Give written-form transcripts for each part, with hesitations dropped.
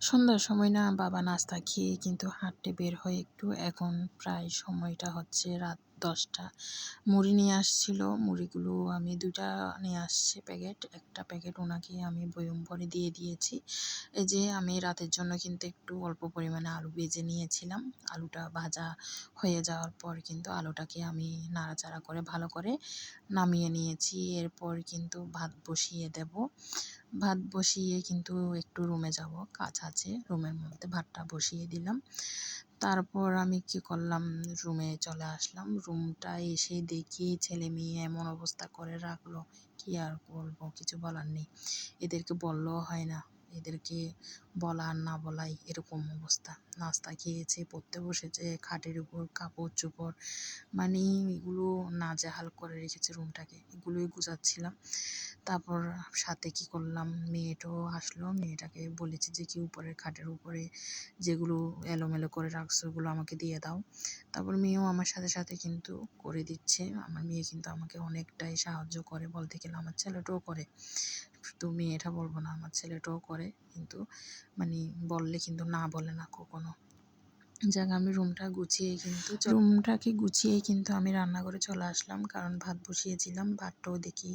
সন্ধ্যার সময় না বাবা নাস্তা খেয়ে কিন্তু হাঁটতে বের হয় একটু। এখন প্রায় সময়টা হচ্ছে রাত 10টা। মুড়ি নিয়ে আসছিল, মুড়িগুলো আমি 2টা নিয়ে আসছি প্যাকেট। একটা প্যাকেট ওনাকে আমি বয়ম ভরে দিয়ে দিয়েছি। এই যে আমি রাতের জন্য কিন্তু একটু অল্প পরিমাণে আলু ভেজে নিয়েছিলাম। আলুটা ভাজা হয়ে যাওয়ার পর কিন্তু আলুটাকে আমি নাড়াচাড়া করে ভালো করে নামিয়ে নিয়েছি। এরপর কিন্তু ভাত বসিয়ে দেব। ভাত বসিয়ে কিন্তু একটু রুমে যাব, কাজ আছে, রুমের মধ্যে ভাতটা বসিয়ে দিলাম। তারপর আমি কি করলাম, রুমে চলে আসলাম। রুমটা এসে দেখি ছেলে মেয়ে এমন অবস্থা করে রাখলো, কি আর বলবো, কিছু বলার নেই। এদেরকে বললেও হয় না, এদেরকে বলা আর না বলাই এরকম অবস্থা। নাস্তা খেয়েছে, পড়তে বসেছে, খাটের উপর কাপড় চোপড়, মানে এগুলো নাজেহাল করে রেখেছে রুমটাকে। এগুলোই গুছাচ্ছিলাম। তারপর সাথে কি করলাম, মেয়েটাও আসলো, মেয়েটাকে বলেছি যে কি উপরের খাটের উপরে যেগুলো এলোমেলো করে রাখছো ওগুলো আমাকে দিয়ে দাও। তারপর মেয়েও আমার সাথে সাথে কিন্তু করে দিচ্ছে। আমার মেয়ে কিন্তু আমাকে অনেকটাই সাহায্য করে, বলতে গেলে আমার ছেলেটাও করে। শুধু মেয়েটা বলবো না, আমার ছেলেটাও করে, কিন্তু মানে বললে কিন্তু না বলে না কখনো। আমি রুমটাকে গুছিয়ে কিন্তু আমি রান্নাঘরে চলে আসলাম, কারণ ভাত বসিয়েছিলাম। ভাতটাও দেখি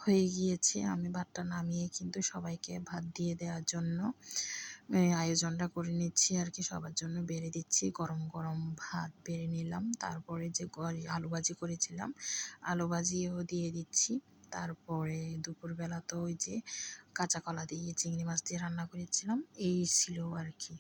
হয়ে গিয়েছে। আমি ভাতটা নামিয়ে কিন্তু সবাইকে ভাত দিয়ে দেওয়ার জন্য আয়োজনটা করে নিচ্ছি আর কি, সবার জন্য বেড়ে দিচ্ছি। গরম গরম ভাত বেড়ে নিলাম। তারপরে যে আলু ভাজি করেছিলাম, আলু ভাজিও দিয়ে দিচ্ছি। তারপরে দুপুরবেলা তো ওই যে কাঁচা কলা দিয়ে চিংড়ি মাছ দিয়ে রান্না করেছিলাম, এই ছিল আর কি।